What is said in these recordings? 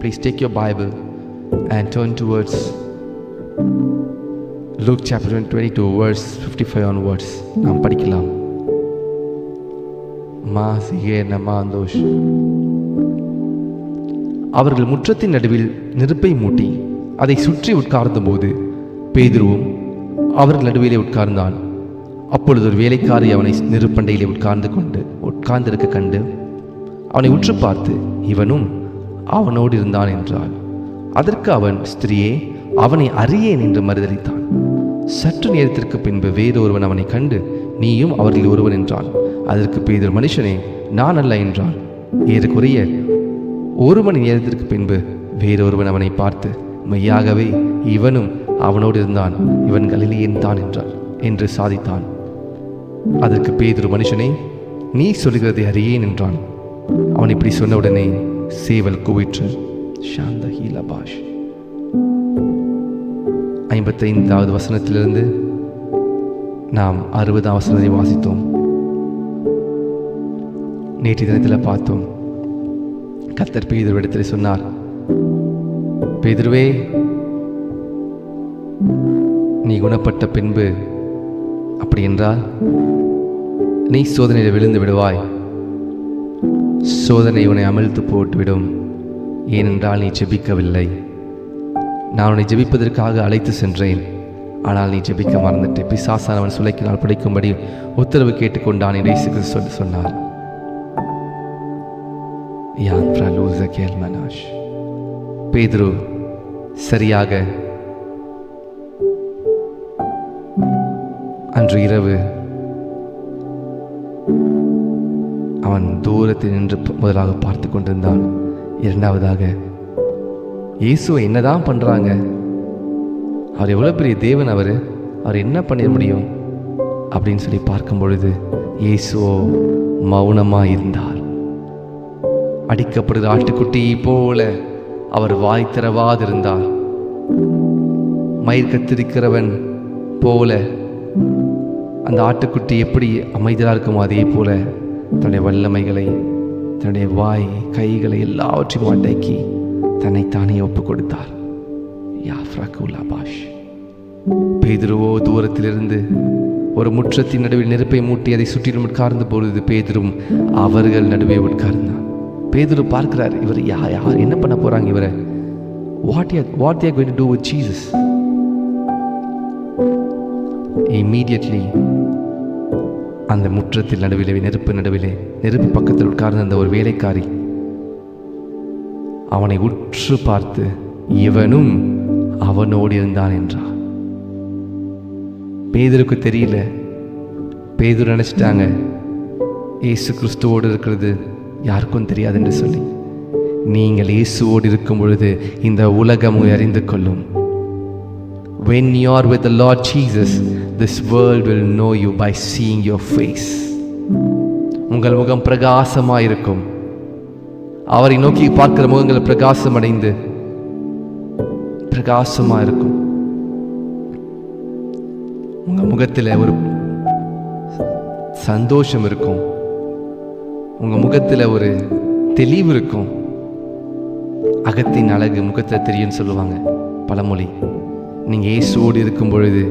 Please take your Bible and turn towards Luke chapter 22 verse 55 onwards. நாம் படிக்கலாம். அவர்கள் முற்றத்தின் நடுவில் நெருப்பை மூட்டி அதை சுற்றி உட்கார்ந்த போது பேதுருவும் அவர்கள் நடுவிலே உட்கார்ந்தான். அப்பொழுது ஒரு வேலைக்காரி அவனை நெருப்பண்டையிலே உட்கார்ந்திருக்க கண்டு அவனை உற்று பார்த்து, இவனும் அவனோடு இருந்தான் என்றாள். அதற்கு அவன், ஸ்திரியே, அவனை அறியேன் என்று மறுதலித்தான். சற்று நேரத்திற்கு பின்பு வேறொருவன் அவனை கண்டு, நீயும் அவர்களில் ஒருவன் என்றான். அதற்கு பேதுரு, மனுஷனே, நான் அல்ல என்றான். ஏறக்குறைய 1 மணி நேரத்திற்கு பின்பு வேறொருவன் அவனை பார்த்து, மெய்யாகவே இவனும் அவனோடு இருந்தான், இவன் கலிலேயன் தான் என்றான் என்று சாதித்தான். அதற்கு பேதுரு, மனுஷனே, நீ சொல்லுகிறதை அறியேன் என்றான். அவன் இப்படி சொன்னவுடனே சேவல் கூவிற்று. 55வது வசனத்திலிருந்து நாம் 60ஆம் வசனத்தை வாசித்தோம். நேற்று தினத்தில் பார்த்தோம். கர்த்தர் பேதுருவிடத்தில் சொன்னார், பேதுருவே, நீ குணப்பட்ட பின்பு அப்படி என்றால் நீ சோதனையில் விழுந்து விடுவாய். சோதனை உன்னை அமிழ்த்து போட்டுவிடும். ஏனென்றால் நீ ஜெபிக்கவில்லை. நான் உன்னை ஜெபிப்பதற்காக அழைத்து சென்றேன், ஆனால் நீ ஜெபிக்க மறந்துட்டு பிசாசானவன் சுளைக்கினால் பிடிக்கும்படி உத்தரவு கேட்டுக்கொண்டான் என்று இயேசு கிறிஸ்து சொன்னார். பேதுரு சரியாக அன்று இரவு அவன் தூரத்தில் நின்று முதலாக பார்த்து கொண்டிருந்தான். இரண்டாவதாக, இயேசுவை என்னதான் பண்றாங்க, அவர் எவ்வளவு பெரிய தேவன், அவர் என்ன பண்ண முடியும் அப்படின்னு சொல்லி பார்க்கும் பொழுது இயேசுவோ மௌனமா இருந்தார். அடிக்கப்படுகிற ஆட்டுக்குட்டி போல அவர் வாய் திறவாதிருந்தார். மயிர் கத்திருக்கிறவன் போல அந்த ஆட்டுக்குட்டி எப்படி அமைதியாக இருக்குமோ அதே போல தன்னுடைய வல்லமைகளை, தன்னுடைய வாய், கைகளை எல்லாவற்றையும் அடக்கி தன்னைத்தானே ஒப்பு கொடுத்தார். பேதுருவோ தூரத்திலிருந்து ஒரு முற்றத்தின் நடுவில் நெருப்பை மூட்டி அதை சுற்றிலும் உட்கார்ந்த பொழுது பேதுரும் அவர்கள் நடுவே உட்கார்ந்தான். பேதுரு பார்க்கிறார், இவர் யார் என்ன பண்ண போறாங்க, இவரை what they are going to do with Jesus. Immediately அந்த முற்றத்தில் நடுவிலே, நெருப்பு பக்கத்தில் உட்கார்ந்த அந்த ஒரு வேலைக்காரி அவனை உற்று பார்த்து, இவனும் அவனோடு இருந்தான் என்றார். பேதுருக்கு தெரியல. பேதுரு நினைச்சிட்டாங்க இயேசு கிறிஸ்துவோடு இருக்கிறது யாருக்கும் தெரியாது என்று சொல்லி. நீங்கள் இயேசுவோடு இருக்கும் பொழுது இந்த உலகம் அறிந்து கொள்ளும். When you are with the Lord Jesus, this world will know you by seeing your face. உங்கள் முகம் பிரகாசமாக இருக்கும். அவரை நோக்கி பார்க்கிற முகங்கள் பிரகாசம் அடைந்து பிரகாசமாக இருக்கும். உங்க முகத்தில் ஒரு சந்தோஷம் இருக்கும். உங்க முகத்தில் ஒரு தெளிவு இருக்கும். அகத்தின் அழகு முகத்தில் தெரியும் சொல்லுவாங்க பழமொழி. நீங்கள் இயேசுவோடு இருக்கும் பொழுது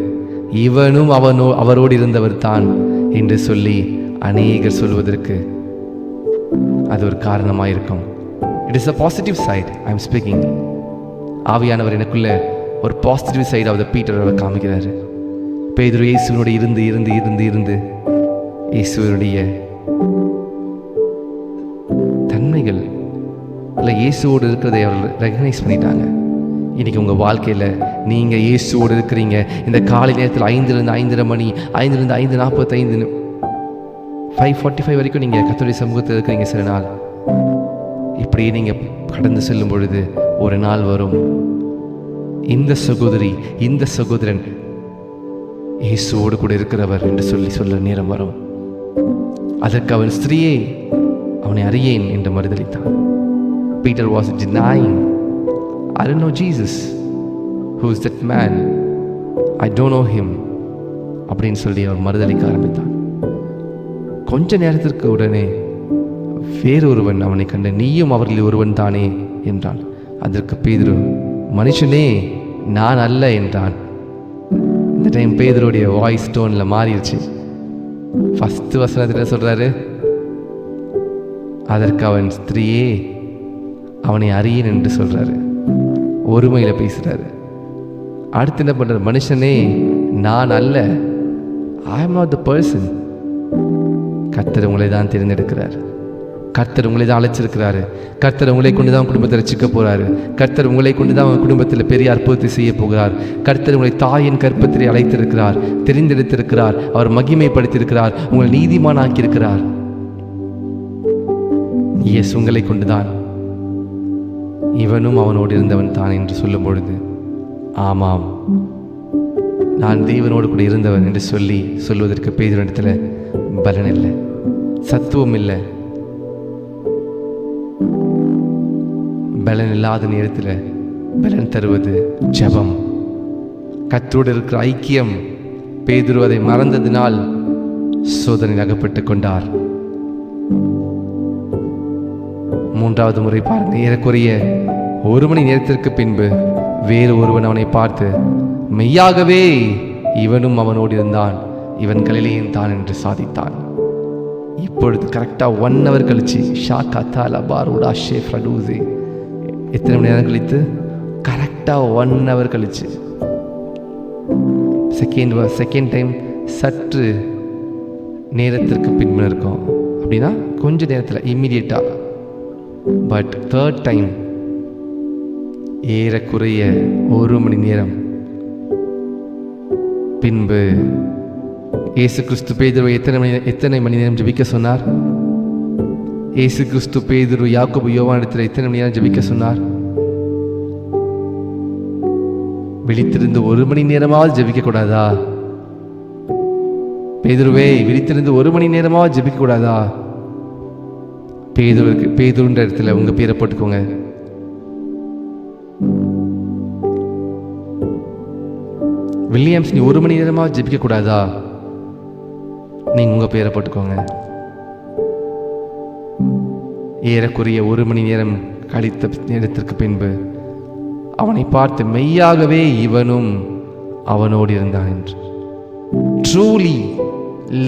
இவனும் அவரோடு இருந்தவர் தான் என்று சொல்லி அநேகர் சொல்வதற்கு அது ஒரு காரணமாக இருக்கும். It is a positive side I am speaking. ஆவியானவர் எனக்குள்ள ஒரு positive side of the Peter அவர் காமிக்கிறாரு. பேதுரு இயேசுவோடு இருந்து இருந்து இருந்து இருந்து இயேசுவனுடைய தன்மைகள் இல்லை இயேசுவோடு இருக்கிறதை அவர்கள் ரெகனைஸ் பண்ணிட்டாங்க. இன்னைக்கு உங்கள் வாழ்க்கையில் நீங்கள் இயேசுவோடு இருக்கிறீங்க. இந்த காலை நேரத்தில் 5லிருந்து 5:30 மணி, 5லிருந்து 5:45, 5:45 வரைக்கும் நீங்கள் கர்த்தருடைய சமூகத்தில் இருக்கிறீங்க. சில நாள் இப்படியே நீங்கள் கடந்து செல்லும் பொழுது ஒரு நாள் வரும், இந்த சகோதரி, இந்த சகோதரன் இயேசுவோடு கூட இருக்கிறவர் என்று சொல்ல நேரம் வரும். அதற்கு அவன், ஸ்திரீயே, அவனை அறியேன் என்று மறுதலித்தான். Peter was denying, I don't know Jesus. Who is that man? I don't know him. அப்படின்னு சொல்லி அவர் மறுதலிக்க ஆரம்பித்தான். கொஞ்ச நேரத்திற்கு உடனே வேறொருவன் அவனை கண்டு, நீயும் அவர்களில் ஒருவன் தானே என்றான். அதற்கு பேதுரு, மனுஷனே, நான் அல்ல என்றான். இந்த டைம் பேதுருடைய வாய்ஸ் டோனில் மாறிடுச்சு. ஃபஸ்ட்டு வசனத்தில் சொல்கிறாரு, அதற்கு அவன், ஸ்திரீயே, அவனை அறியேன் என்று சொல்கிறாரு. ஒருமையில் பேசுகிறாரு. அடுத்து என்ன பண்ணுறாரு, மனுஷனே, நான் அல்ல, I am not the person. கர்த்தர் உங்களை தான் தேர்ந்தெடுக்கிறார். கர்த்தர் உங்களை தான் அழைச்சிருக்கிறாரு. கர்த்தர் உங்களை கொண்டு தான் குடும்பத்தை ரசிக்க போகிறாரு. கர்த்தர் உங்களை கொண்டு தான் உங்கள் குடும்பத்தில் பெரிய அற்புதத்தை செய்ய போகிறார். கர்த்தர் உங்களை தாயின் கற்பத்திலே அழைத்திருக்கிறார், தெரிந்தெடுத்திருக்கிறார், அவர் மகிமைப்படுத்தியிருக்கிறார், உங்களை நீதிமானாக்கியிருக்கிறார். எஸ், உங்களை கொண்டுதான். இவனும் அவனோடு இருந்தவன் தான் என்று சொல்லும் பொழுது, ஆமாம், நான் தேவனோடு கூட இருந்தவன் என்று சொல்வதற்கு பேதுருவிடத்தில் பலன் இல்லை, சத்துவம் இல்லை. பலன் இல்லாத நேரத்தில் பலன் தருவது ஜெபம், கர்த்தரோடு இருக்கிற ஐக்கியம். பேதுரு அதை மறந்ததினால் சோதனையில் அகப்பட்டு கொண்டார். மூன்றாவது முறை பாருங்க, ஏறக்குறைய 1 மணி நேரத்திற்கு பின்பு வேறு ஒருவன் அவனை பார்த்து, மெய்யாகவே இவனும் அவனோடு இருந்தான், இவன் கலிலேயன் தான் என்று சாதித்தான். இப்பொழுது கரெக்டாக 1 hour கழிச்சு, ஷாக்கா தாலா பாரூடா ஷேஃப் ரடூசி, எத்தனை மணி நேரம் கழித்து? கரெக்டாக 1 hour கழிச்சு. செகண்ட் டைம் சற்று நேரத்திற்கு பின்பு இருக்கும் அப்படின்னா கொஞ்ச நேரத்தில், இம்மிடியேட்டாக. பட் தேர்ட் டைம் ஏறக்குறைய 1 மணி நேரம் பின்பு இயேசு கிறிஸ்து பேதுருவை எத்தனை மணி நேரம் ஜெபிக்க சொன்னார்? இயேசு கிறிஸ்து பேதுரு, யாக்கோபு, யோவானிடத்தில் எத்தனை மணி நேரம் ஜெபிக்க சொன்னார்? விழித்திருந்து 1 மணி நேரமாவது ஜெபிக்க கூடாதா? பேதுருவே, விழித்திருந்து 1 மணி நேரமாவது ஜெபிக்க கூடாதா? பேதுருன்ற இடத்துல உங்க பேரை போட்டுக்கோங்க. வில்லியம்ஸ், நீ 1 மணி நேரமாவது ஜெபிக்க கூடாதா? நீங்க உங்க பேரை போட்டுக்கோங்க. ஏறக்குறைய 1 மணி நேரம் கழித்த நேரத்திற்கு பின்பு அவனை பார்த்து, மெய்யாகவே இவனும் அவனோடு இருந்தான் என்று. ட்ரூலி,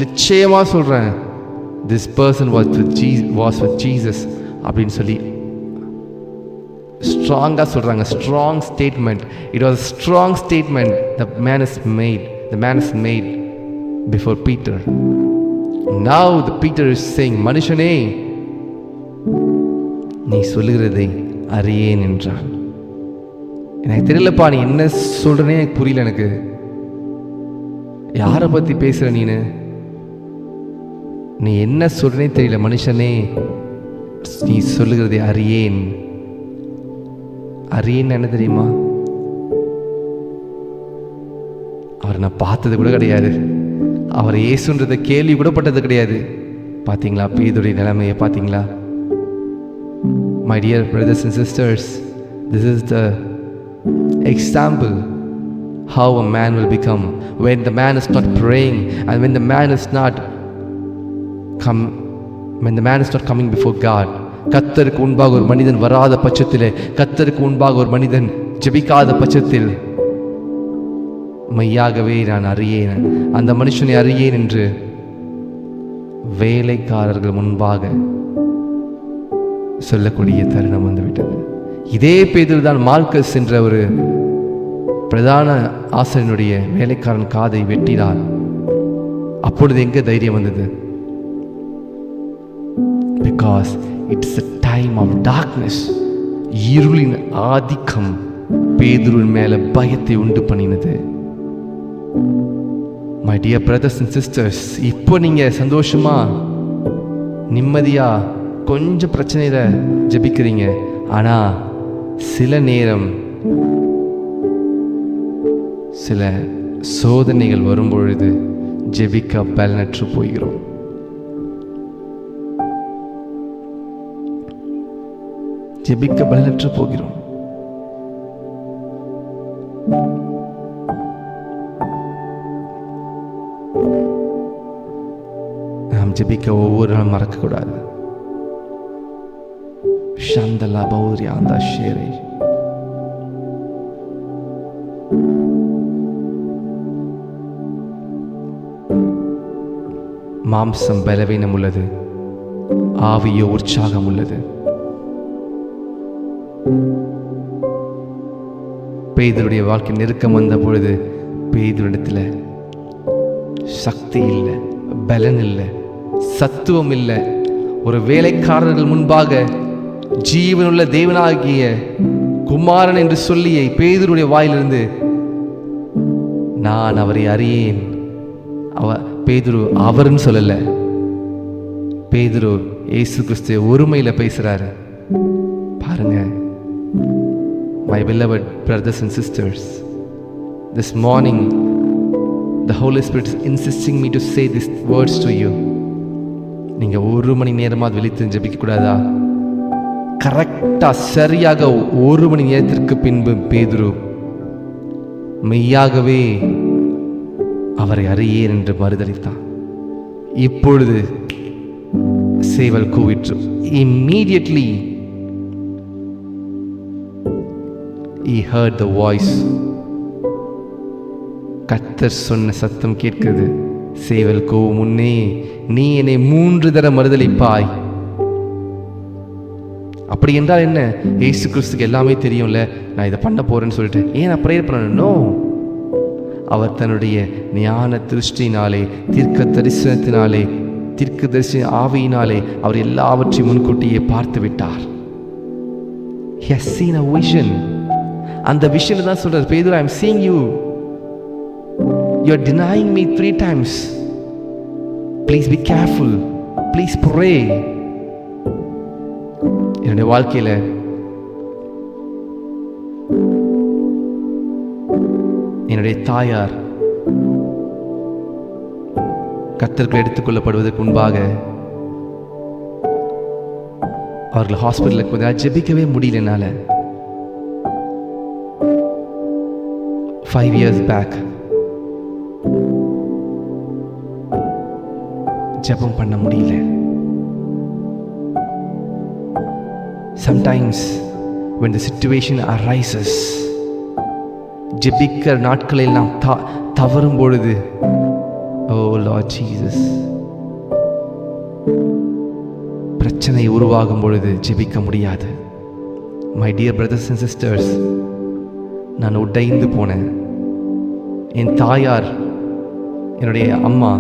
நிச்சயமா சொல்றேன், this person was with Jesus அப்படின்னு சொல்லி ஸ்ட்ராங்கா சொல்றாங்க. Strong statement. It was strong statement. the man is made before Peter. Now the Peter is saying, மனுஷனே, நீ சொல்லுகிறதை அறியேன் என்றான். எனக்கு தெரியலப்பா, நீ என்ன சொல்றனே எனக்கு புரியல. எனக்கு யாரை பத்தி பேசுற? நீ என்ன சொல்றனே தெரியல. மனுஷனே, நீ சொல்லுகிறதை அறியேன். அறியேன்னு என்ன தெரியுமா? அவரை நான் பார்த்தது கூட கிடையாது. அவர் இயேசுன்றதை கேள்வி கூட பட்டது கிடையாது. பார்த்தீங்களா பேதுருடைய நிலைமையை? பார்த்தீங்களா? My dear brothers and sisters, this is the example how a man will become when the man is not praying and when the man is not coming before God. கர்த்தருக்கு முன்பாக ஒரு மனிதன் வராத பட்சத்தில், கர்த்தருக்கு முன்பாக ஒரு மனிதன் ஜெபிக்காத பட்சத்தில், மெய்யாகவே நான் அறியேன், அந்த மனுஷனை அறியேன் என்று வேலைக்காரர்கள் முன்பாக சொல்லக்கூடிய தருணம் வந்துவிட்டது. இதே பேதுரு தான் மால்கஸ் என்ற ஒரு பிரதான ஆசிரியனுடைய வேலைக்காரன் காதை வெட்டினார். அப்பொழுது எங்க தைரியம் வந்தது? Because it's a time of darkness. இருளின் ஆதிக்கம் பேதுருவின் மேல பயத்தை உண்டு பண்ணினது. My dear brothers and sisters, இப்போ நீங்க சந்தோஷமா நிம்மதியா கொஞ்சம் பிரச்சனையில ஜெபிக்கிறீங்க. ஆனா சில நேரம் சில சோதனைகள் வரும்பொழுது ஜெபிக்க பலனற்று போகிறோம். ஜெபிக்க பலனற்று போகிறோம். நாம் ஜெபிக்க ஒவ்வொரு நாளும் மறக்கக்கூடாது. ஷந்தலா பௌரியா அந்த ஷேரே மாம்சம் பலவீனம் உள்ளது, ஆவியோ உற்சாகம் உள்ளது. பேதுருடைய வாழ்க்கை நெருக்கம் வந்த பொழுது பேதுருவிடத்தில் சக்தி இல்லை, பலன் இல்லை, சத்துவம் இல்லை. ஒரு வேலைக்காரர்கள் முன்பாக ஜீவனுள்ள தேவனாகிய குமாரன் என்று சொல்லிய பேதுருடைய வாயிலிருந்து நான் அவரை அறியேன். பேதுரு அவர்ன்னு சொல்லல, பேதுரு இயேசு கிறிஸ்து ஒருமையில பேசுறாரு. பாருங்க, my beloved brothers and sisters, this morning the Holy Spirit is insisting me to say these words to you. நீங்க ஒரு மணி நேரமாக விழித்து ஜெபிக்க கூடாதா? கரெக்டா சரியாக ஒரு மணி நேரத்திற்கு பின்பு பேதுரு மெய்யாகவே அவரை அறியேன் என்று மறுதலித்தான். இப்பொழுது சேவல் கூவிற்று. Immediately he heard the voice. கர்த்தர் சொன்ன சத்தம் கேட்கிறது. சேவல் கூவும் முன்னே நீ என்னை 3 தடவை மறுதலிப்பாய். அப்படி என்றால் என்ன? இயேசு கிறிஸ்துக்கு எல்லாமே தெரியும்ல, நான் இதை பண்ண போறேன்னு சொல்லிட்டு ஏன் நான் ப்ரேயர் பண்ணணும்? அவர் தன்னுடைய ஞான திருஷ்டினாலே, தீர்க்க தரிசனத்தினாலே, தீர்க்க தரிசன ஆவியினாலே அவர் எல்லாவற்றையும் முன்கூட்டியே பார்த்து விட்டார். He has seen a vision. அந்த விஷயம் தான் சொல்றார், பேதுரு, I am seeing you. You are denying me 3 times. Please be careful. Please pray. என்னுடைய வாழ்க்கையில் என்னுடைய தாயார் கர்த்தருக்கு எடுத்துக்கொள்ளப்படுவதற்கு முன்பாக அவர்கள் ஹாஸ்பிட்டலுக்கு வந்து ஜெபிக்கவே முடியல. என்னால 5 years back ஜெபம் பண்ண முடியல. Sometimes when the situation arises, ஜெபிக்கிற நாட்களில் நாம் தவறும் பொழுது, oh Lord Jesus, பிரச்சனை உருவாகும் பொழுது ஜெபிக்க முடியாது. My dear brothers and sisters, நான் உடைந்து போனேன். என் தாயார், என்னுடைய அம்மா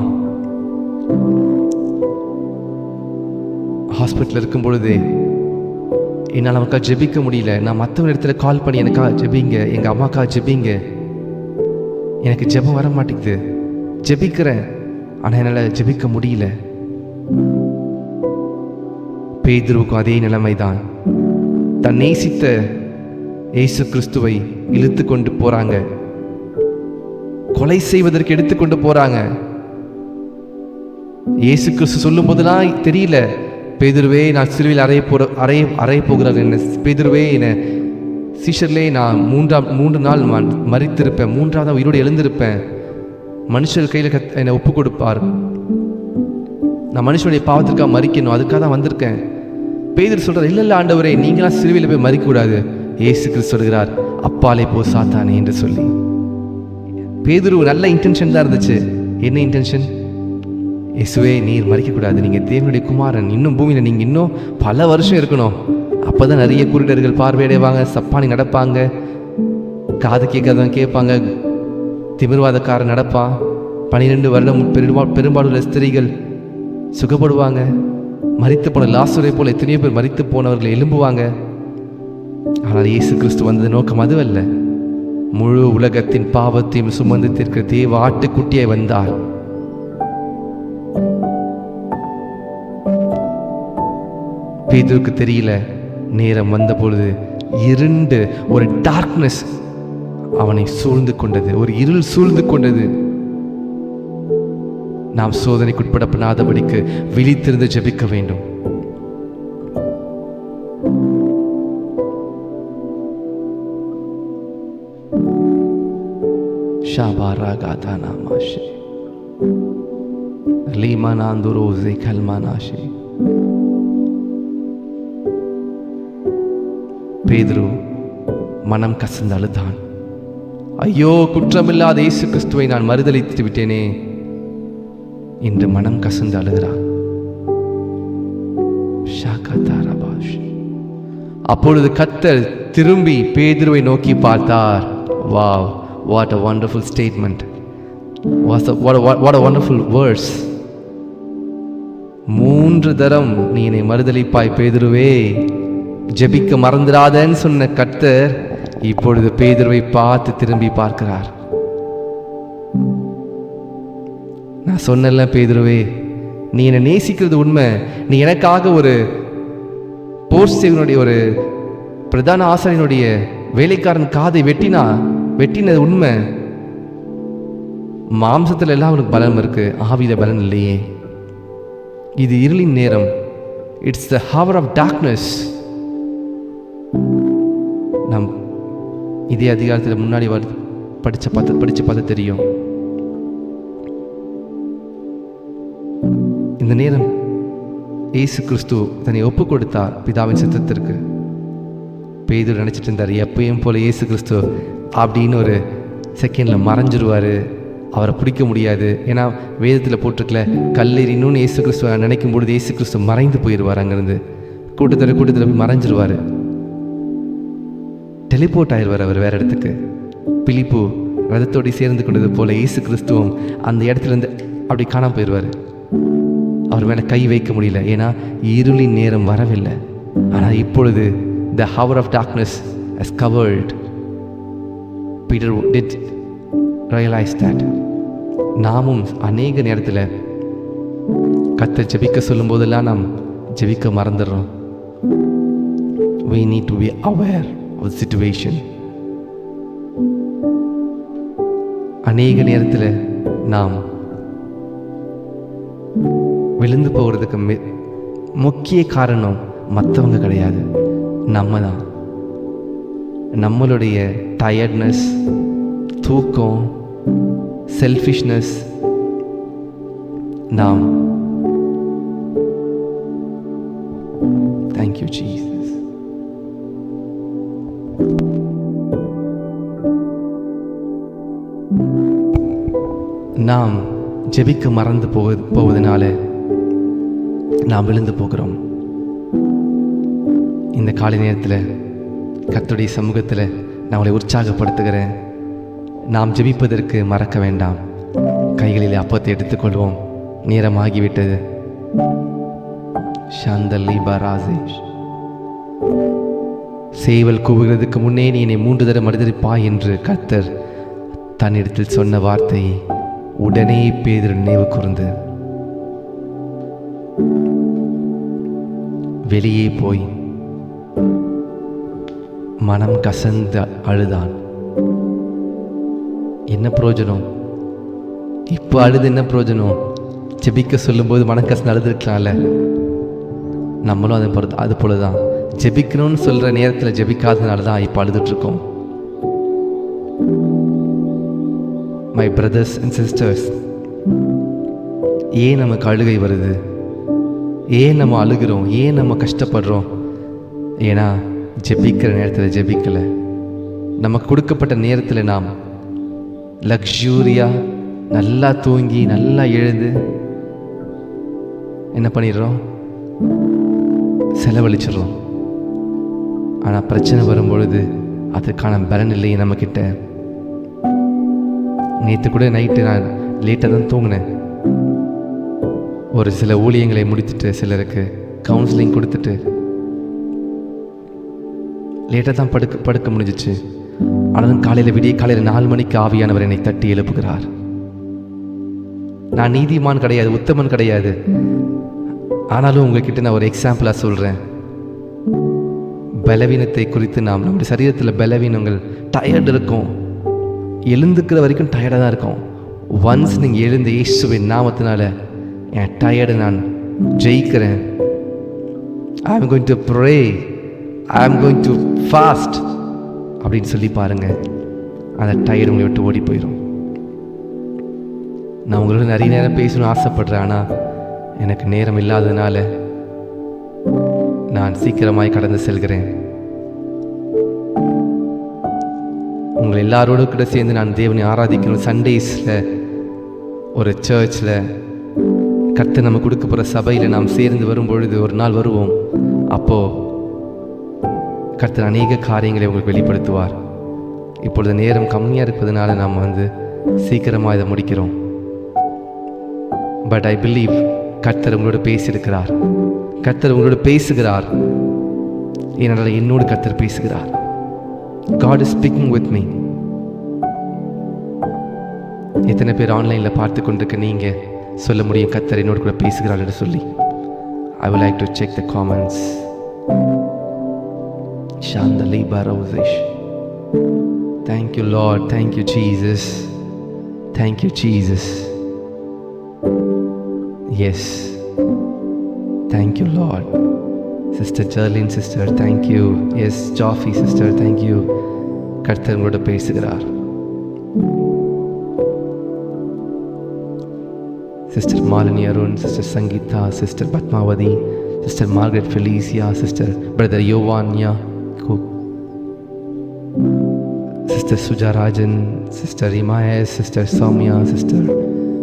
ஹாஸ்பிட்டலில் இருக்கும் பொழுது என்னால் அவனுக்காக ஜெபிக்க முடியல. நான் மற்றவங்க இடத்துல கால் பண்ணி எனக்காக ஜெபிங்க, எங்கள் அம்மாக்காக ஜெபிங்க, எனக்கு ஜெபம் வர மாட்டேங்குது, ஜெபிக்கிறேன், ஆனால் என்னால் ஜெபிக்க முடியல. பேதுருவுக்கும் அதே நிலைமைதான். தன் நேசித்த இயேசு கிறிஸ்துவை இழுத்து கொண்டு போறாங்க, கொலை செய்வதற்கு எடுத்துக்கொண்டு போறாங்க. இயேசு கிறிஸ்து சொல்லும் போதெல்லாம் தெரியல, பேதுருவே நான் சிலுவையில் அறைய போகிறார் என்ன, பேதுருவே என்ன சீஷர்லே நான் 3 நாள் மரித்திருப்பேன், 3ஆவது உயிரோடு எழுந்திருப்பேன், மனுஷர் கையில் என்னை ஒப்பு கொடுப்பார், நான் மனுஷனுடைய பாவத்திற்காக மறிக்கணும், அதுக்காக தான் வந்திருக்கேன். பேதுரு சொல்றார், இல்லை ஆண்டவரே, நீங்களாம் சிலுவையில் போய் மறிக்கக்கூடாது. இயேசு கிறிஸ்து சொல்கிறார், அப்பாலே போ சாத்தானே என்று சொல்லி. பேதுரு நல்ல இன்டென்ஷன் தான் இருந்துச்சு. என்ன இன்டென்ஷன்? இயேசுவே, நீர் மறிக்கக்கூடாது, நீங்கள் தேவனுடைய குமாரன், இன்னும் பூமியில் நீங்கள் இன்னும் பல வருஷம் இருக்கணும், அப்போ தான் நிறைய குருடர்கள் பார்வையடைவாங்க, சப்பானி நடப்பாங்க, காது கேட்காதவன் கேட்பாங்க, திமிர்வாதக்காரன் நடப்பான், 12 வருடம் பெரும்பாலுள்ள ஸ்திரீகள் சுகப்படுவாங்க, மரித்து போன லாசரை போல் எத்தனையோ பேர் மரித்து போனவர்கள் எழும்புவாங்க. ஆனால் இயேசு கிறிஸ்து வந்தது நோக்கம் அதுவல்ல. முழு உலகத்தின் பாவத்தையும் சுமந்து தீர்க்கிற தேவ ஆட்டுக்குட்டியாய் வந்தார். பேதுருக்கு தெரியல, நேரம் வந்த பொழுது இருண்டு, ஒரு டார்க்னஸ் அவனை சூழ்ந்து கொண்டது, ஒரு இருள் சூழ்ந்து கொண்டது. நாம் சோதனைக்குட்படப்படாதபடிக்கு விழித்திருந்து ஜெபிக்க வேண்டும். ஷாபாராகாதானாமாஷே லீமானாந்துரோஸே கல்மானாஷே. பேதுரு மனம் கசந்து அழுதான். ஐயோ, குற்றமில்லாத இயேசு கிறிஸ்துவை நான் மறுதலித்து விட்டேனே, இன்று மனம் கசந்து அழுகிறார். அப்பொழுது கர்த்தர் திரும்பி பேதுருவை நோக்கி பார்த்தார். Wow, what a wonderful statement. What a wonderful verse. 3 தரம் நீ என்னை மறுதலிப்பாய் பேதுருவே, ஜெபிக்க மறந்துடாதன்னு சொன்ன கர்த்தர் இப்பொழுது பேதுருவை பார்த்து திரும்பி பார்க்கிறார். நான் சொன்னல பேதுருவே, நீ என்னை நேசிக்கிறது உண்மை. நீ எனக்காக ஒரு போர்சேவனுடைய ஒரு பிரதான ஆசாரியனுடைய வேலைக்காரன் காதை வெட்டினது உண்மை. மாம்சத்தில் எல்லாம் அவனுக்கு பலம் இருக்கு, ஆவியில பலன் இல்லையே. இது இருளின் நேரம். It's the hour of darkness. நம் இதே அதிகாரத்தில் முன்னாடி படிச்சு பார்த்து தெரியும். இந்த நேரம் இயேசு கிறிஸ்து தன்னை ஒப்பு கொடுத்தார் பிதாவின் சித்தத்திற்கு. பேதுரு நினைச்சிட்டு இருந்தார், எப்பயும் போல இயேசு கிறிஸ்து அப்படின்னு ஒரு செகண்ட்ல மறைஞ்சிருவாரு, அவரை பிடிக்க முடியாது. ஏன்னா வேதத்தில் போட்டிருக்கல, கல்லெறின்னு இயேசு கிறிஸ்துவ நினைக்கும் பொழுது இயேசு கிறிஸ்து மறைந்து போயிடுவார். அங்கேருந்து கூட்டத்தில் போய் மறைஞ்சிருவார், டெலிபோர்ட் ஆயிடுவார் அவர் வேற இடத்துக்கு. பிலிப்பு ரதத்தோடு சேர்ந்து கொண்டது போல இயேசு கிறிஸ்துவும் அந்த இடத்துலேருந்து அப்படி காணாம போயிடுவார். அவர் மேலே கை வைக்க முடியல, ஏன்னா இருளின் நேரம் வரவில்லை. ஆனால் இப்பொழுது the hour of darkness has covered. Peter did realize that. நாமும் அநேக நேரத்தில் கர்த்தர் ஜெபிக்க சொல்லும் போதெல்லாம் நாம் ஜெபிக்க மறந்துடுறோம். We need to be aware of the situation. அநேக நேரத்தில் நாம் விழுந்து போகிறதுக்கு முக்கிய காரணம் மற்றவங்க கிடையாது, நம்ம தான். நம்மளுடைய டயர்ட்னஸ், தூக்கம், செல்ஃபிஷ்னஸ். நாம் தேங்க்யூ ஜீசஸ். நாம் ஜெபிக்க மறந்து போவதனால நாம் விழுந்து போகிறோம். இந்த காலை நேரத்தில் கர்த்தருடைய சமூகத்தில் நான் உங்களை உற்சாகப்படுத்துகிறேன். நாம் ஜெபிப்பதற்கு மறக்க வேண்டாம். கைகளில் அப்பத்தை எடுத்துக்கொள்வோம். நேரமாகிவிட்டது. ஷாந்தல்லி பராசேஷ். சேவல் கூவுகிறதுக்கு முன்னே நீ என்னை 3 தடவை மறுதலிப்பாய் என்று கர்த்தர் தன்னிடத்தில் சொன்ன வார்த்தையை உடனே பேதுரு நினைவு கூர்ந்து வெளியே போய் மனம் கசந்து அழுதான். என்ன பிரயோஜனம்? இப்போ அழுது என்ன பிரயோஜனம்? ஜெபிக்க சொல்லும்போது மனம் கசந்து அழுதுருக்கலாம்ல. நம்மளும் அது போலதான். ஜெபிக்கணும்னு சொல்ற நேரத்தில் ஜெபிக்காததுனால தான் இப்போ அழுதுட்ருக்கோம். மை பிரதர்ஸ் அண்ட் சிஸ்டர்ஸ், ஏன் நமக்கு அழுகை வருது? ஏன் நம்ம அழுகிறோம்? ஏன் நம்ம கஷ்டப்படுறோம்? ஏன்னா ஜெபிக்கிற நேரத்தில் ஜெபிக்கலை. நமக்கு கொடுக்கப்பட்ட நேரத்தில் நாம் லக்ஸூரியாக நல்லா தூங்கி நல்லா எழுந்து என்ன பண்ணிடுறோம்? செலவழிச்சிடுறோம். ஆனால் பிரச்சனை வரும்பொழுது அதுக்கான பலன் இல்லையே நம்மக்கிட்ட. நேற்று கூட நைட்டு நான் லேட்டாக தான் தூங்கினேன். ஒரு சில ஊழியங்களை முடித்துட்டு சிலருக்கு கவுன்சிலிங் கொடுத்துட்டு லேட்டாக தான் படுக்க முடிஞ்சிச்சு. ஆனாலும் விடிய காலையில் 4 மணிக்கு ஆவியானவர் என்னை தட்டி எழுப்புகிறார். நான் நீதிமான் கிடையாது, உத்தமன் கிடையாது. ஆனாலும் உங்ககிட்ட நான் ஒரு எக்ஸாம்பிளாக சொல்கிறேன். பலவீனத்தை குறித்து நாம் நம்முடைய சரீரத்தில் பலவீனங்கள், டயர்டு இருக்கும். எழுந்துக்கிற வரைக்கும் டயர்டாக தான் இருக்கும். ஒன்ஸ் நீங்கள் எழுந்து இயேசுவின் நாமத்தினால என் டயர்டு நான் ஜெயிக்கிறேன். I am going to pray, I am going to fast அப்படின்னு சொல்லி பாருங்கள். அந்த டயர்டு உங்களை விட்டு ஓடி போயிடும். நான் உங்களோட நிறைய நேரம் பேசணும்னு ஆசைப்படுறேன். ஆனால் எனக்கு நேரம் இல்லாததுனால நான் சீக்கிரமாய் கடந்து செல்கிறேன். உங்கள் எல்லாரோடு கூட சேர்ந்து நான் தேவனை ஆராதிக்கணும். சண்டேஸில் ஒரு சர்ச்சில் கர்த்தர் நம்ம கொடுக்க போகிற சபையில் நாம் சேர்ந்து வரும்பொழுது ஒரு நாள் வருவோம். அப்போது கர்த்தர் அநேக காரியங்களை உங்களுக்கு வெளிப்படுத்துவார். இப்பொழுது நேரம் கம்மியாக இருப்பதனால நாம் சீக்கிரமாக இதை முடிக்கிறோம். பட் ஐ பிலீவ் கர்த்தர் உங்களோட பேசியிருக்கிறார். கர்த்தர் உங்களோட பேசுகிறார். ஏனென்றால் என்னோடு கர்த்தர் பேசுகிறார். God is speaking with me. எத்தனை பேர் ஆன்லைனில் பார்த்து கொண்டிருக்க நீங்கள் சொல்ல முடியும் கர்த்தர் என்னோடு கூட பேசுகிறார் என்று சொல்லி? I would like to check the comments. Shandali Barozish. Thank you Lord. Thank you Jesus. Thank you Jesus. Yes. Thank you Lord. Sister Jerlyn sister, thank you. Yes, Joffy sister, thank you. கர்த்தர் உங்களோட பேசுகிறார். Sister Malini Arun, sister Sangeetha, sister Padmavathi, sister Margaret Felicia, sister brother Yovanya, sister Sujarajan, sister Imayas, sister Soumya, sister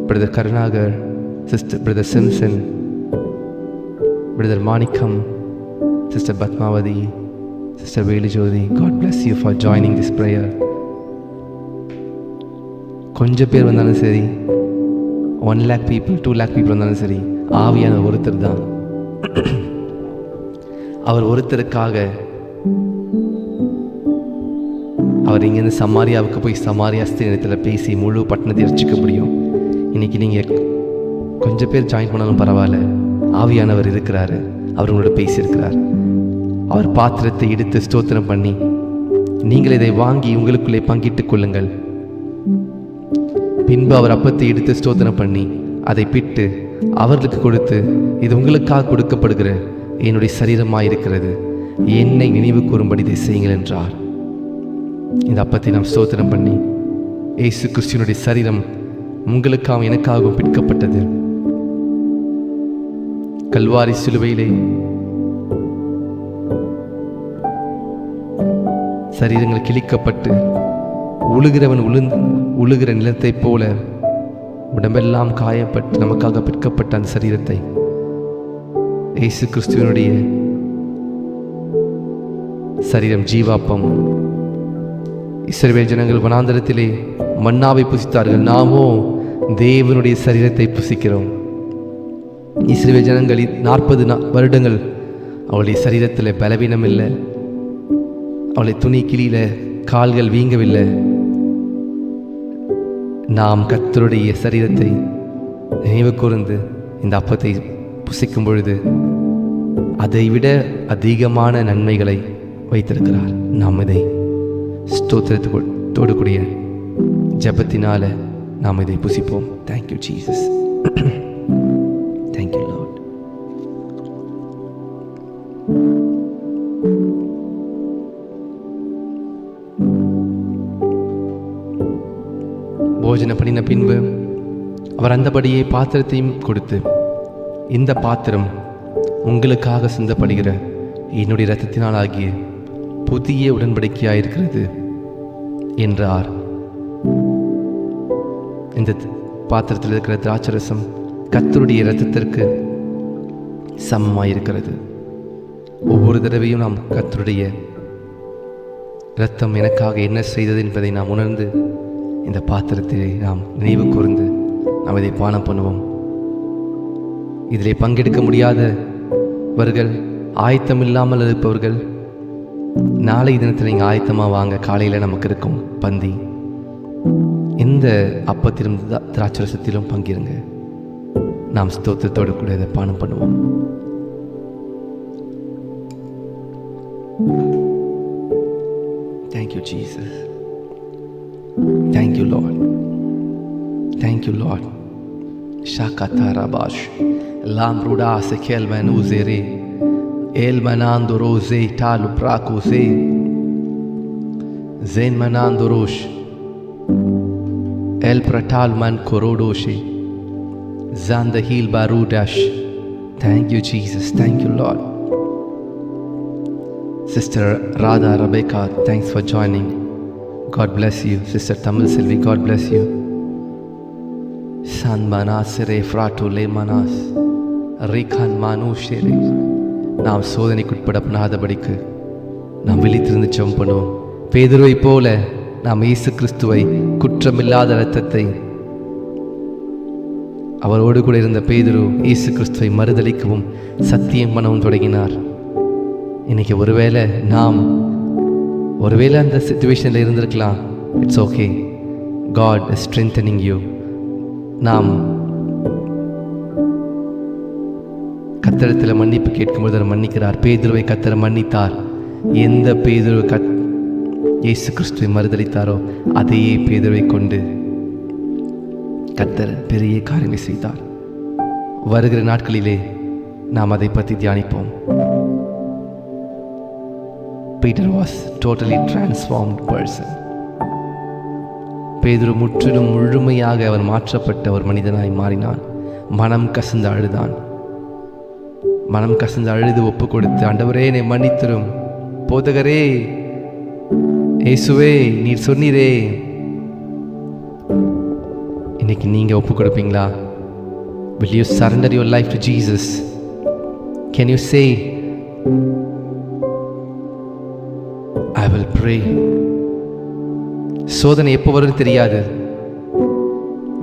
brother Karunakar, sister brother Simson, brother Manickam, Sister Batmavati, Sister Veli Jodi, God bless you for joining this prayer. கொஞ்சம் பேர் வந்தாலும் சரி, 1 lakh people, 2 lakh people வந்தாலும் சரி, ஆவியான ஒருத்தர் தான். அவர் ஒருத்தருக்காக அவர் இங்கேருந்து சமாரியாவுக்கு போய் சமாரியா ஸ்திரத்தில் பேசி முழு பட்டணத்தை ரட்சிக்க முடியும். இன்னைக்கு நீங்கள் கொஞ்சம் பேர் ஜாயின் பண்ணாலும் பரவாயில்ல, ஆவியானவர் இருக்கிறாரு. அவர் உங்களோட பேசியிருக்கிறார். அவர் பாத்திரத்தை எடுத்து ஸ்தோத்திரம் பண்ணி, நீங்கள் இதை வாங்கி உங்களுக்குள்ளே பங்கிட்டுக் கொள்ளுங்கள். பின்பு அவர் அப்பத்தை எடுத்து ஸ்தோத்திரம் பண்ணி அதை பிட்டு அவர்களுக்கு கொடுத்து, இது உங்களுக்காக கொடுக்கப்படுகிற என்னுடைய சரீரமாயிருக்கிறது, என்னை நினைவு கூறும்படி இதை செய்யுங்கள் என்றார். இந்த அப்பத்தை நாம் ஸ்தோத்திரம் பண்ணி, இயேசு கிறிஸ்துவினுடைய சரீரம் உங்களுக்காகவும் எனக்காகவும் பிற்கப்பட்டது. கல்வாரி சிலுவையிலே சரீரங்கள் கிழிக்கப்பட்டு உழுகிறவன் உழுகிற நிலத்தைப் போல உடம்பெல்லாம் காயப்பட்டு நமக்காக பிற்கப்பட்ட அந்த சரீரத்தை இயேசு கிறிஸ்துவினுடைய சரீரம் ஜீவாப்பம். இஸ்ரவேல் ஜனங்கள் வனாந்தரத்திலே மன்னாவை புசித்தார்கள், நாமோ தேவனுடைய சரீரத்தை புசிக்கிறோம். இஸ்ரவேல் ஜனங்கள் 40 வருடங்கள் அவளுடைய சரீரத்தில் பலவீனம் இல்லை, அவளை துணி கிளியில கால்கள் வீங்கவில்லை. நாம் கர்த்தருடைய சரீரத்தை நினைவு கூர்ந்து இந்த அப்பத்தை புசிக்கும் பொழுது அதைவிட அதிகமான நன்மைகளை வைத்திருக்கிறார். நாம் இதை ஸ்தோத்திரத்தோடு கூடிய ஜெபத்தினால நாம் இதை புசிப்போம். Thank you Jesus. Thank you Lord. போஜன பண்ணின பின்பு அவர் அந்தபடியே பாத்திரத்தையும் கொடுத்து, இந்த பாத்திரம் உங்களுக்காக சிந்தப்படுகிற என்னுடைய இரத்தத்தினால் ஆகிய புதிய உடன்படிக்கையாயிருக்கிறது என்றார். இந்த பாத்திரத்தில் இருக்கிற திராட்சரசம் கர்த்தருடைய இரத்தத்திற்கு சமமாயிருக்கிறது. ஒவ்வொரு தடவையும் நாம் கர்த்தருடைய இரத்தம் எனக்காக என்ன செய்தது என்பதை நாம் உணர்ந்து இந்த பாத்திரத்தை நாம் நினைவு கூர்ந்து நாம் இதை பானம் பண்ணுவோம். இதிலே பங்கெடுக்க முடியாதவர்கள், ஆயத்தம் இல்லாமல் இருப்பவர்கள், நாளை தினத்தில் நீங்கள் ஆயத்தமாக வாங்க. காலையில் நமக்கு இருக்கும் பந்தி. இந்த அப்பத்திலும் திராட்சரசத்திலும் பங்கிருங்க. நாம் ஸ்தோத்திரத்தோடு கூட இதை பானம் பண்ணுவோம். Thank you Jesus. Thank you Lord. Thank you Lord. Shakatarabash lamruda sekel manuzere el manando rose talu prakose zen manando rosh el pratal man korodoshi zanda heel barudash. Thank you Jesus. Thank you Lord. Sister Radha Rebecca, thanks for joining. God bless you. Sister Tamil Selvi, God bless you. சான்மனாசிரே ஃப்ராட்டுலே Manas ரீகான் மானுஷேரே. நாம் சோதனைக்குட்படாதபடிக்கு நாம் விழித்திருந்து ஜெபம் பண்ணுவோம். பேதுருவை போல நாம் இயேசு கிறிஸ்துவை, குற்றமில்லாத இரத்தத்தை, அவரோடு கூட இருந்த பேதுரு இயேசு கிறிஸ்துவை மறுதலிக்கவும் சத்தியம் பண்ணவும் தொடங்கினார். இன்னைக்கு ஒருவேளை அந்த சிச்சுவேஷனில் இருந்திருக்கலாம். It's okay, God is strengthening you. நாம் கர்த்தரிடத்தில் மன்னிப்பு கேட்கும்போது அவர் மன்னிக்கிறார். பேதுருவை கர்த்தர் மன்னித்தார். எந்த பேதுரு இயேசு கிறிஸ்துவை மறுதலித்தாரோ அதையே பேதுருவை கொண்டு கர்த்தர் பெரிய காரியங்களை செய்தார். வருகிற நாட்களிலே நாம் அதை பற்றி தியானிப்போம். Peter was totally transformed person. பேதுரு முற்றிலும் முழுமையாக அவன் மாற்றப்பட்ட ஒரு மனிதனாய் மாறினான். மனம் கசந்து அழுதான். மனம் கசந்து அழுது ஒப்பு கொடுத்து, ஆண்டவரே என்னை மன்னித்திரும், போதகரே இயேசுவே நீர் சொன்னீரே. இன்னைக்கு நீங்க ஒப்பு கொடுப்பீங்களா? Will you surrender your life to Jesus? Can you say, I will pray? சோதனை எப்போ வரும்னு தெரியாது.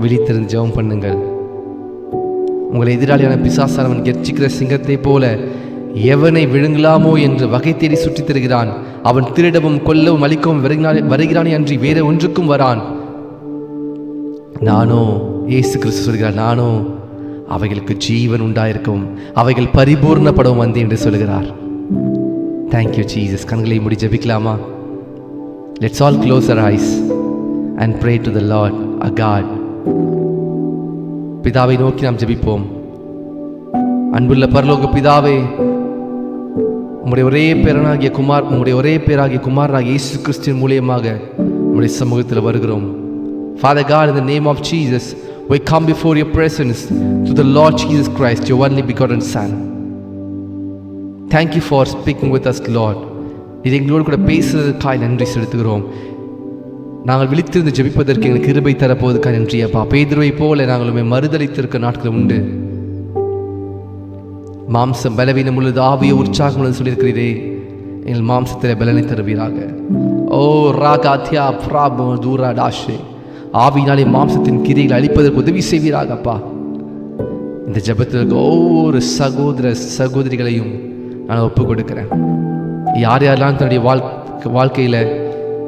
விழித்திருந்து ஜெபம் பண்ணுங்கள். உங்களை எதிராளியான பிசாசானவன் கெர்ச்சிக்கிற சிங்கத்தை போல எவனை விழுங்கலாமோ என்று வகை தேடி சுற்றித் திரிகிறான். அவன் திருடவும் கொல்லவும் அழிக்கவும் வருகிறானே அன்றி வேற ஒன்றுக்கும் வரான். நானோ, இயேசு கிறிஸ்து சொல்கிறார், நானோ அவைகளுக்கு ஜீவன் உண்டாயிருக்கவும் அவைகள் பரிபூர்ணப்படவும் வந்தேன் என்று சொல்கிறார். Thank you Jesus. கண்களை மூடி ஜெபிக்கலாமா? Let's all close our eyes and pray to the Lord, our God. பிதாவை நோக்கி நாம் ஜெபிப்போம். அன்புள்ள பரலோக பிதாவே, உம்முடைய ஒரே பேராகிய குமாரனாகிய இயேசு கிறிஸ்துவின் மூலமாக உம்முடைய சமூகத்தில் வருகிறோம். Father God, in the name of Jesus, we come before your presence to the Lord Jesus Christ, your only begotten Son. Thank you for speaking with us, Lord. இது எங்களோடு கூட பேசுவதற்காக நன்றி செலுத்துகிறோம். நாங்கள் விழித்திருந்து ஜெபிப்பதற்கு எங்களுக்கு கிருபை தரப்போவதற்காக நன்றி அப்பா. பேதுருவை போல நாங்களுமே மறுதலித்திருக்க நாட்கள் உண்டு. மாம்சம் பலவீனம் உள்ளது, ஆவிய உற்சாகம் உள்ளது சொல்லியிருக்கிறீரே. எங்கள் மாம்சத்தில் பலனை தருவீராக. ஓ ராகாத்யா பிராபு தூரா டாஷே. ஆவியினாலே மாம்சத்தின் கிரிகளை அழிப்பதற்கு உதவி செய்வீராக அப்பா. இந்த ஜெபத்திற்கு ஒவ்வொரு சகோதரிகளையும் நான் ஒப்பு கொடுக்கிறேன். யார் யாரெல்லாம் தன்னுடைய வாழ்க்கையில்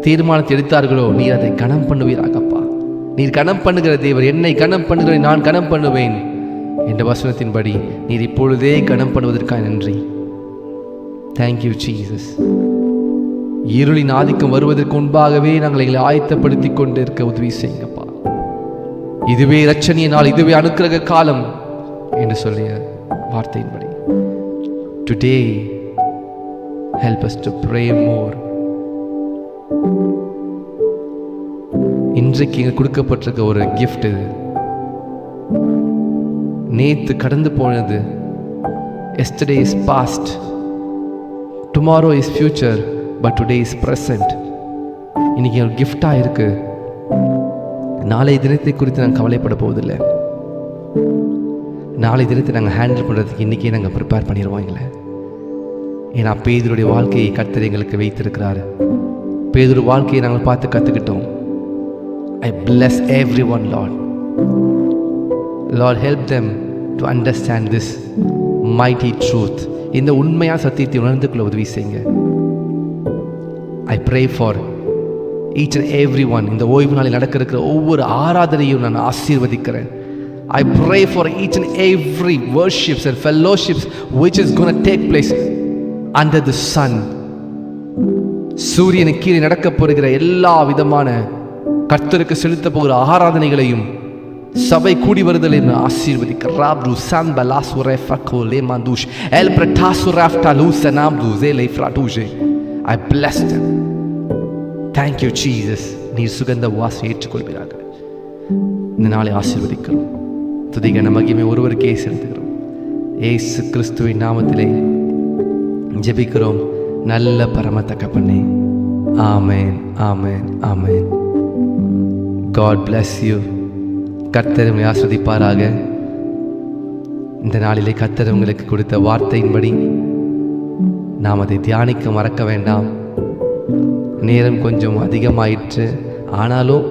தீர்மானத்தை எடுத்தார்களோ நீர் அதை கனம் பண்ணுவீராகப்பா. நீர் கனம் பண்ணுகிற தேவர். என்னை கனம் பண்ணுகிற நான் கனம் பண்ணுவேன் என்ற வசனத்தின்படி நீர் இப்பொழுதே கனம் பண்ணுவதற்காக நன்றி. Thank you Jesus. இருளின் ஆதிக்கம் வருவதற்கு முன்பாகவே நாங்கள் எங்களை ஆயத்தப்படுத்தி கொண்டு இருக்க உதவி செய்யுங்கப்பா. இதுவே இரட்சணிய நாள், இதுவே அனுக்கிரக காலம் என்று சொல்லிய வார்த்தையின்படி today help us to pray more. இன்றைக்கு எங்களுக்கு கொடுக்கப்பட்டிருக்க ஒரு கிஃப்ட் இது. நேற்று கடந்து போனது. yesterday is past, tomorrow is future, but today is present. இன்னைக்கு ஒரு கிஃப்டாக இருக்கு. நாளை தினத்தை குறித்து நாங்கள் கவலைப்பட போவதில்லை. நாளை தினத்தை நாங்கள் ஹேண்டில் பண்ணுறதுக்கு இன்றைக்கே நாங்கள் ப்ரிப்பேர் பண்ணிடுவோம். ஏன்னா பேதுருடைய வாழ்க்கையை கர்த்தர் எங்களுக்கு வைத்திருக்கிறாரு. பேதுரு வாழ்க்கையை நாங்கள் பார்த்து கற்றுக்கிட்டோம். I bless everyone, Lord. Lord, help them to understand this mighty truth. இந்த உண்மையான சத்தியத்தை உணர்ந்து கொள்ள உதவி செய்யுங்க. I pray for each and everyone. இந்த ஓய்வு நாளில் நடக்க இருக்கிற ஒவ்வொரு ஆராதனையும் நான் ஆசீர்வதிக்கிறேன். I pray for each and every worships and fellowships which is going to take place under the sun. சூரியனுக்கு கீழே நடக்க போகிற எல்லா விதமான கர்த்தருக்கு செலுத்த போகிற ஆராதனைகளையும் சபை கூடி வருதலை ஆசீர்வதிக்கிறார். I bless them. Thank you Jesus. நீர் சுகந்த வாசை ஏற்றுக்கொள்வீராக. இந்த நாளை ஆசீர்வதிக்கிறோம். துதிகன மகிமை ஒருவருக்கே செலுத்துகிறோம். இயேசு கிறிஸ்துவின் நாமத்திலே ஜெபிக்கிறோம் நல்ல பரம தகப்பனே. ஆமென், ஆமென், ஆமென். God bless you. கர்த்தர் உங்களை ஆஸ்வதிப்பாராக. இந்த நாளிலே கர்த்தர் உங்களுக்கு கொடுத்த வார்த்தையின்படி நாம் அதை தியானிக்க மறக்க வேண்டாம். நேரம் கொஞ்சம் அதிகமாயிற்று, ஆனாலும்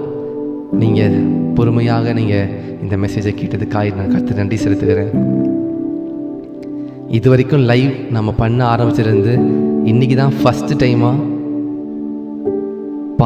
நீங்கள் பொறுமையாக நீங்கள் இந்த மெசேஜை கேட்டதுக்காக நான் கர்த்தர் நன்றி செலுத்துகிறேன். இது வரைக்கும் லைவ் நம்ம பண்ண ஆரம்பிச்சிருந்து இன்றைக்கி தான் ஃபஸ்ட்டு டைமாக